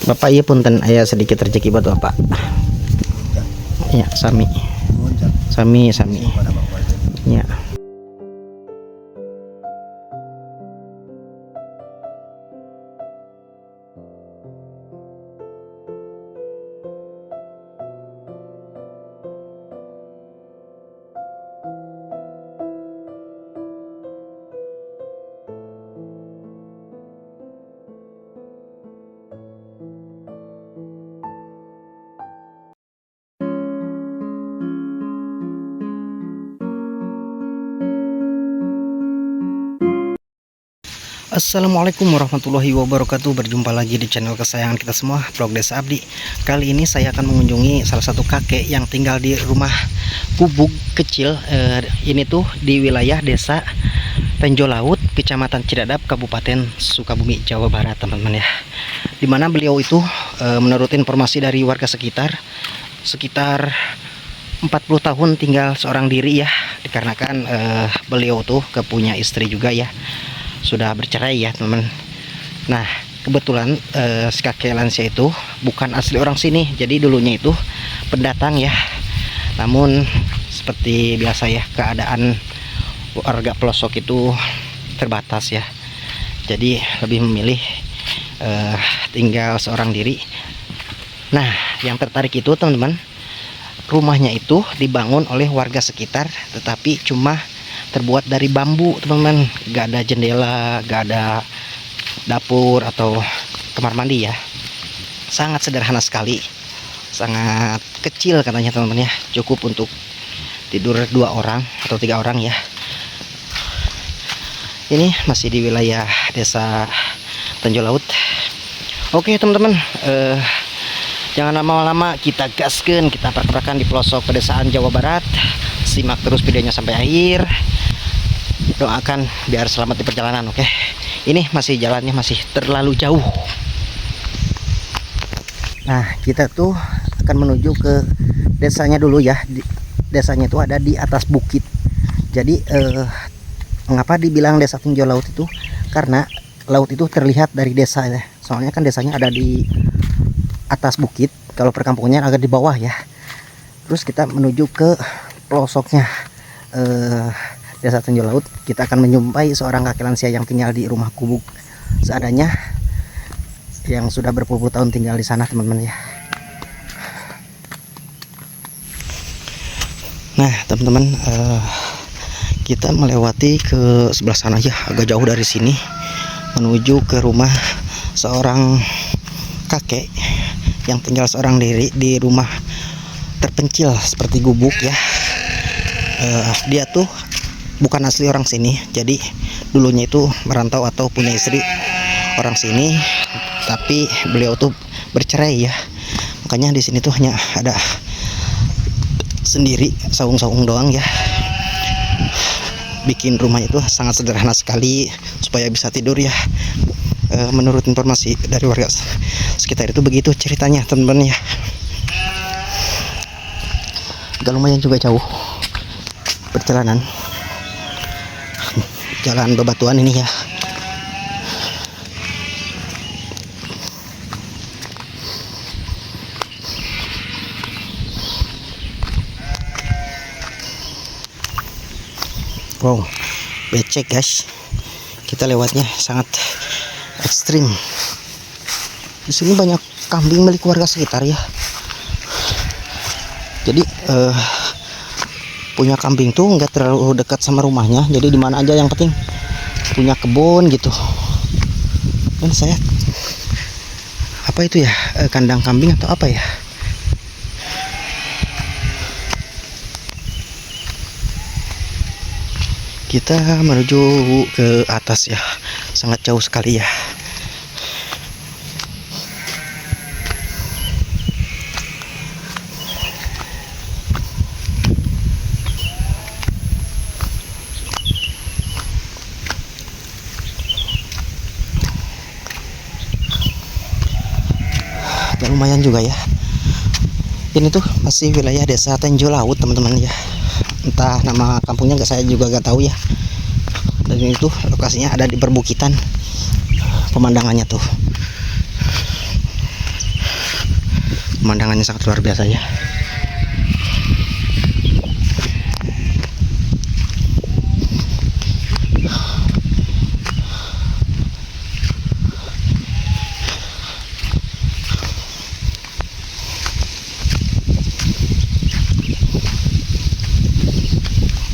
Bapak iya punten aya sedikit rezeki buat Bapak. Ya, sami. Sami. Ya. Assalamualaikum warahmatullahi wabarakatuh. Berjumpa lagi di channel kesayangan kita semua, Vlog Desa Abdi. Kali ini saya akan mengunjungi salah satu kakek yang tinggal di rumah gubuk kecil. Ini tuh di wilayah desa Tenjolaut, Kecamatan Cidadap, Kabupaten Sukabumi, Jawa Barat, teman-teman ya. Dimana beliau itu menurut informasi dari warga sekitar 40 tahun tinggal seorang diri ya, dikarenakan beliau tuh kepunya istri juga ya, sudah bercerai ya teman-teman. Nah kebetulan si kakek lansia itu bukan asli orang sini, jadi dulunya itu pendatang ya. Namun seperti biasa ya, keadaan warga pelosok itu terbatas ya, jadi lebih memilih tinggal seorang diri. Nah yang tertarik itu teman-teman, rumahnya itu dibangun oleh warga sekitar, tetapi cuma terbuat dari bambu teman-teman, gak ada jendela, gak ada dapur atau kamar mandi ya. Sangat sederhana sekali, sangat kecil katanya teman-teman ya, cukup untuk tidur 2 orang atau 3 orang ya. Ini masih di wilayah desa Tenjolaut. Oke teman-teman, jangan lama-lama, kita gaskeun, kita perkerakan di pelosok pedesaan Jawa Barat. Simak terus videonya sampai akhir. Doakan biar selamat di perjalanan, oke? Ini masih jalannya masih terlalu jauh. Nah, kita tuh akan menuju ke desanya dulu ya. Desanya itu ada di atas bukit. Jadi mengapa dibilang desa Tenjolaut itu? Karena laut itu terlihat dari desa ya. Soalnya kan desanya ada di atas bukit, kalau perkampungannya agak di bawah ya. Terus kita menuju ke pelosoknya desa Tenjolaut. Kita akan menjumpai seorang kakek lansia yang tinggal di rumah gubuk seadanya, yang sudah berpuluh-puluh tahun tinggal di sana teman-teman ya. Nah teman-teman, kita melewati ke sebelah sana ya, agak jauh dari sini, menuju ke rumah seorang kakek yang tinggal seorang diri di rumah terpencil seperti gubuk ya. Dia tuh bukan asli orang sini, jadi dulunya itu merantau atau punya istri orang sini, tapi beliau tuh bercerai ya. Makanya di sini tuh hanya ada sendiri, saung-saung doang ya. Bikin rumah itu sangat sederhana sekali supaya bisa tidur ya. Menurut informasi dari warga sekitar itu begitu ceritanya teman-teman ya. Agak lumayan juga jauh perjalanan, jalan bebatuan ini ya. Wow, becek guys, kita lewatnya sangat ekstrim. Di sini banyak kambing milik warga sekitar ya. Jadi punya kambing tuh nggak terlalu dekat sama rumahnya, jadi di mana aja yang penting punya kebun gitu. Dan saya apa itu ya, kandang kambing atau apa ya. Kita menuju ke atas ya, sangat jauh sekali ya. Ya lumayan juga ya. Ini tuh masih wilayah desa Tenjolaut teman-teman ya. Entah nama kampungnya saya juga gak tahu ya. Dan itu lokasinya ada di perbukitan. Pemandangannya tuh Pemandangannya sangat luar biasa ya.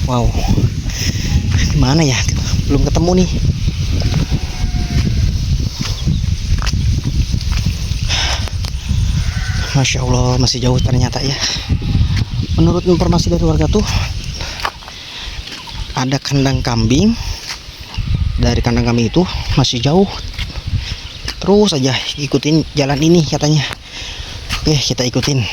Wow, gimana ya? Belum ketemu nih. Masya Allah, masih jauh ternyata ya. Menurut informasi dari warga tuh, ada kandang kambing. Dari kandang kambing itu masih jauh. Terus aja ikutin jalan ini katanya. Oke, kita ikutin.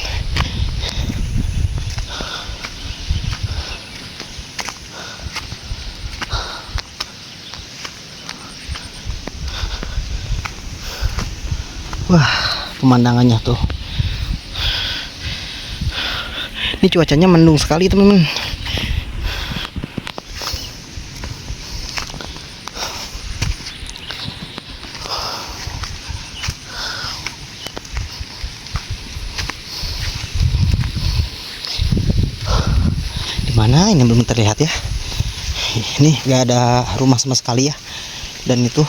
Wah, pemandangannya tuh. Ini cuacanya mendung sekali, teman-teman. Di mana ini belum terlihat ya. Ini gak ada rumah sama sekali ya. Dan itu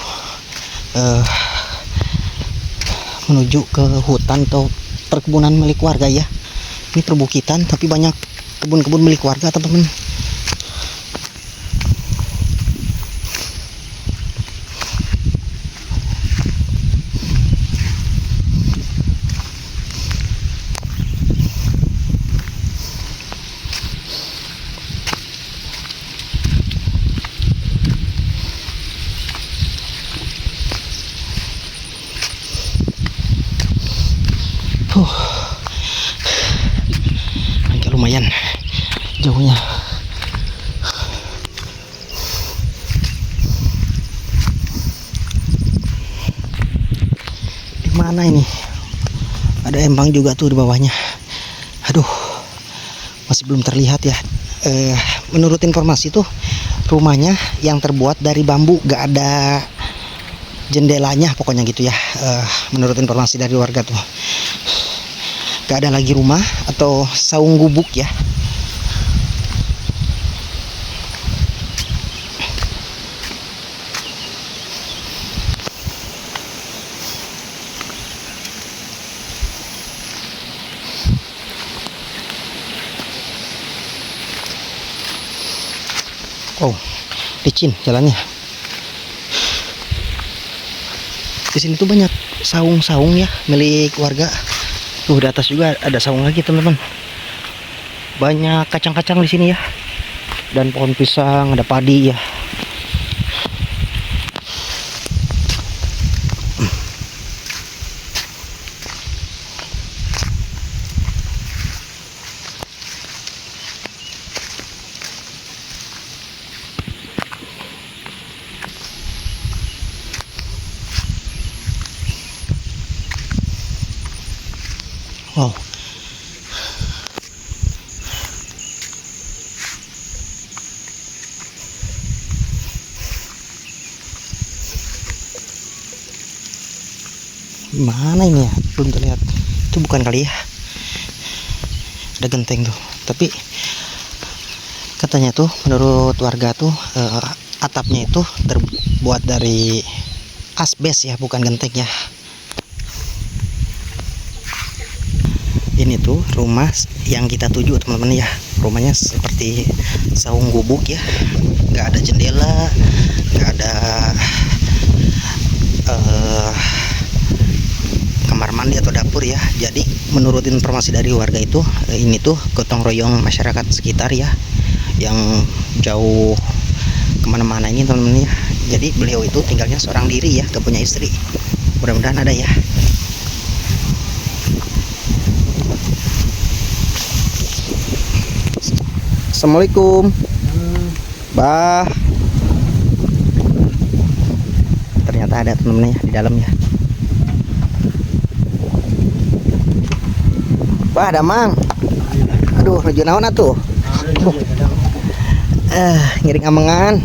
menuju ke hutan atau perkebunan milik warga ya. Ini perbukitan tapi banyak kebun-kebun milik warga, teman-teman. Agak lumayan jauhnya. Di mana ini? Ada embang juga tuh di bawahnya. Aduh, masih belum terlihat ya. Menurut informasi tuh rumahnya yang terbuat dari bambu, gak ada jendelanya pokoknya gitu ya. Menurut informasi dari warga tuh gak ada lagi rumah atau saung gubuk ya. Oh, licin jalannya. Di sini tuh banyak saung-saung ya milik warga. Tuh di atas juga ada saung lagi, teman-teman. Banyak kacang-kacang di sini ya. Dan pohon pisang, ada padi ya. Wow. Mana ini ya? Belum terlihat. Itu bukan kali ya? Ada genteng tuh. Tapi katanya tuh menurut warga tuh atapnya itu terbuat dari asbes ya, bukan genteng ya. Ini tuh rumah yang kita tuju, teman-teman ya. Rumahnya seperti saung gubuk ya, nggak ada jendela, nggak ada kamar mandi atau dapur ya. Jadi menurut informasi dari warga itu ini tuh gotong royong masyarakat sekitar ya, yang jauh kemana-mana ini, teman-teman ya. Jadi beliau itu tinggalnya seorang diri ya, gak punya istri. Mudah-mudahan ada ya. Assalamualaikum. Bah. Ternyata ada, temen-temen ya di dalam ya. Bah, ada mang. Aduh, nuju naon atuh? Ngiring amengan.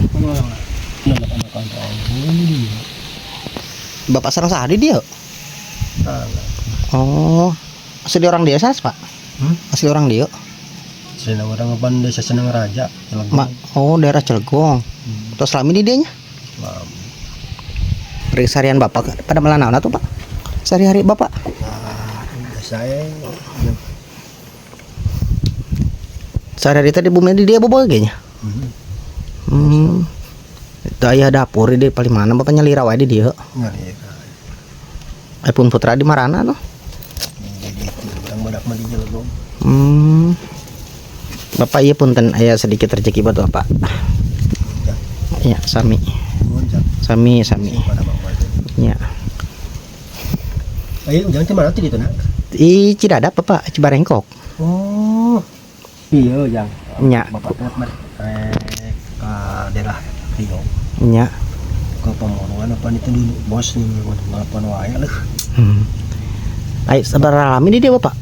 Bapak sareng sahadi dia. Oh. Asli orang desa Pak? Asli orang dia? Senang orang apa desa Senang Raja. Oh daerah Cilegon. Terus selama ini dianya? Seharian Bapak pada melanawan tuh Pak? Sehari-hari Bapak? Saya sehari-hari tadi bumi di dia bawa kayaknya. Itu ayah dapur di paling mana bapaknya lirawa di dia. Pun putra di Marana tuh. Jadi itu orang badak mah di Cilegon. Bapak iya punten ayah sedikit rezeki buat Bapak. Ya, sami. Sami. Ya. Ayo jangan cemara tuh itu nak. Di Cidadap Bapak, Cibarengkok. Oh. Iya, yang. Nya. Bapak teh ke daerah Rio. Nya. Ke pemoruan apa itu dulu bos nih ngelapan wae lah. Ayo saudara lami di dia Bapak.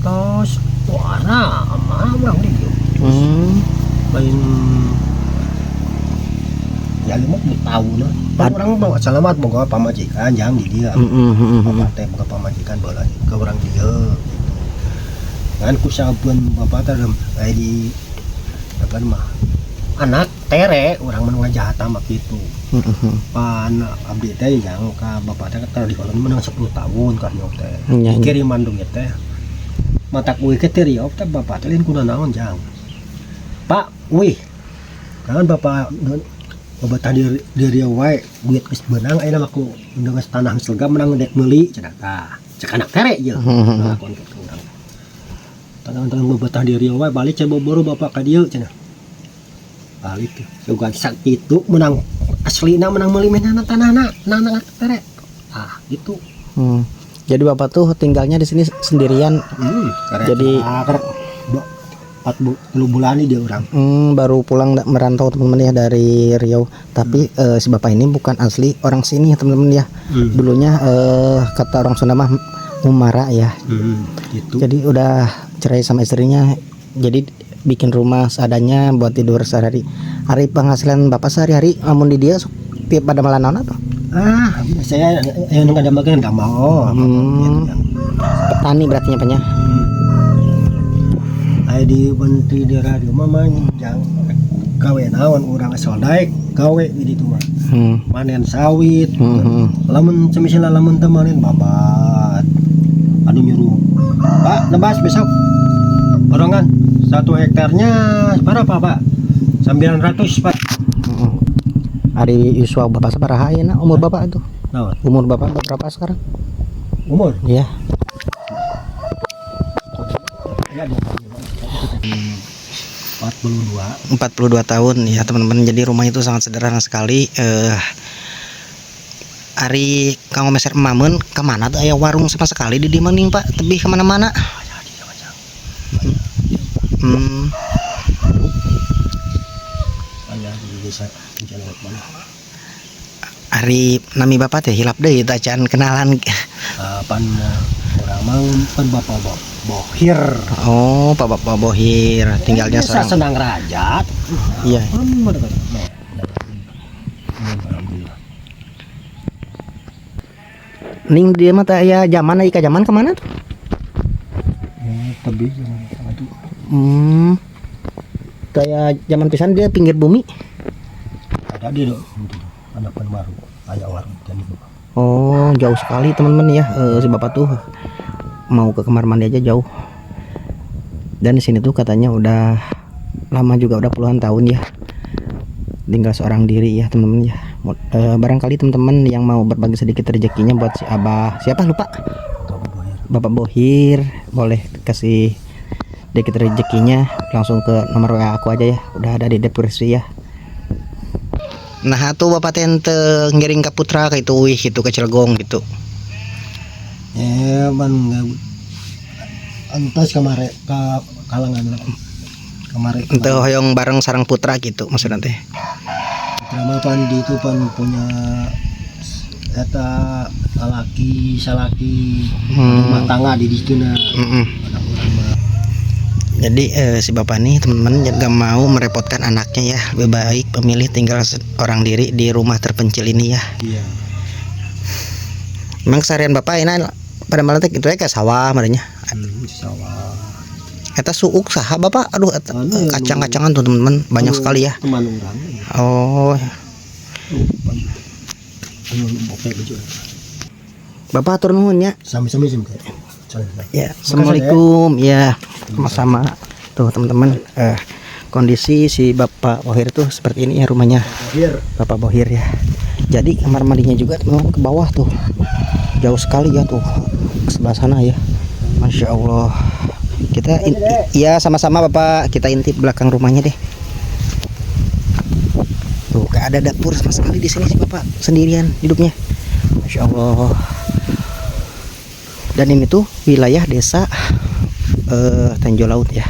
Tos warna mah orang di dia. Lain ya 50 tahun lah. Orang bawa selamat boga pamajikan jang di dia. Bapak teh boga pamajikan bola ke orang dia. Kan kusabeun bapak teh di apa mah anak tere orang menengah jahata mak itu. Pan abdi teh yang ka bapak teh keur di kolon menang 10 tahun ka nyok teh. Kiriman duit teh. Mata kuih ke teriop teh bapak teh lain kuna naon jang. Pak, wih. Kan bapak tadi dari wae duit geus beunang aya aku geus tanah selga menang dek meuli cenah tah. Cek anak tere je. Lakon ke urang. Tanang-tanang babatah diri wae balik coba baru bapak ka dieu cenah. Balik teh. Sugan sakitu menang aslina menang meuli menana tanahna nang tere. Ah, gitu. Jadi Bapak tuh tinggalnya di sini sendirian. Jadi 40 bulan nih dia orang. Baru pulang merantau teman-teman ya dari Riau. Tapi si Bapak ini bukan asli orang sini ya teman-teman ya. Dulunya kata orang Sunda mah Umara ya. Gitu. Jadi udah cerai sama istrinya. Jadi bikin rumah seadanya buat tidur sehari-hari. Hari penghasilan Bapak sehari-hari amun di dia tiap pada malanaon atau? Saya yang ada makan enggak mau. Petani berarti nyapanya. Ai di benti di radio mah jang gawe naon urang sodaek gawe di ditu mah. Manen sawit. Lamun semisal lamun teu manen babat. Anu nyuruh. Pak, nebas besok. Borongan 1 hektarnya berapa, Pak? 900, Pak. Hari Yuswa Bapak sabaraha ayeuna umur Bapak itu? Naon? Umur Bapak berapa sekarang? Umur? Iya. 42 tahun ya teman-teman. Jadi rumah itu sangat sederhana sekali. Ari Kang Meser Mamun kemana tuh aya warung sama sekali di Maning Pak, tebih kemana-mana. Ari nami Bapak teh hilap deui teh can kenalan. Pan urang mah pan Bapak Bohir. Oh, Bapak Bohir tinggalnya seorang Senang Raja. Iya. Ning dia mah teh aya zaman aya ka zaman kemana tuh? Tebih zaman itu. Kayak zaman pisan dia pinggir bumi. Ada di do. Hadapan baru. Aya warung dan itu. Oh, jauh sekali teman-teman ya. Si Bapak tuh mau ke kamar mandi aja jauh. Dan di sini tuh katanya udah lama juga, udah puluhan tahun ya. Tinggal seorang diri ya teman-teman ya. Barangkali teman-teman yang mau berbagi sedikit rezekinya buat si Abah siapa lupa? Bapak Bohir, boleh kasih sedikit rezekinya langsung ke nomor WA aku aja ya. Udah ada di deskripsi ya. Nah tuh Bapak tente ngiring ke putra ke itu wih gitu ke Cilegon gitu. Man antas kemare ke kalangan kemare. Ente hoyong bareng sarang putra gitu maksudnya teh. Drama pan di itu pan punya eta salaki rumah tangga di situ na. Jadi si Bapak nih teman-teman gak mau merepotkan anaknya ya, lebih baik memilih tinggal orang diri di rumah terpencil ini ya. Iya. Memang keseharian Bapak ini pada malam teh itu kayak sawah marahnya. Sawah. Eta suuk saha Bapak? Aduh eta Anu, kacang-kacangan tuh teman-teman, banyak sekali ya. Teman orang. Oh, Anu oke baju. Bapak atur nuhun ya. Sami-sami sih teh. Ya, assalamualaikum. Ya, sama-sama. Tuh teman-teman, kondisi si Bapak Bohir tuh seperti ini ya rumahnya. Bapak Bohir ya. Jadi kamar mandinya juga teman-teman ke bawah tuh. Jauh sekali ya tuh ke sebelah sana ya. Masya Allah. Kita ya sama-sama Bapak, kita intip belakang rumahnya deh. Tuh gak ada dapur sama sekali di sini sih Bapak, sendirian hidupnya. Masya Allah. Dan ini tuh wilayah desa Tanjung Laut ya.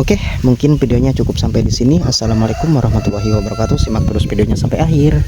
Oke, mungkin videonya cukup sampai di sini. Assalamualaikum warahmatullahi wabarakatuh. Simak terus videonya sampai akhir.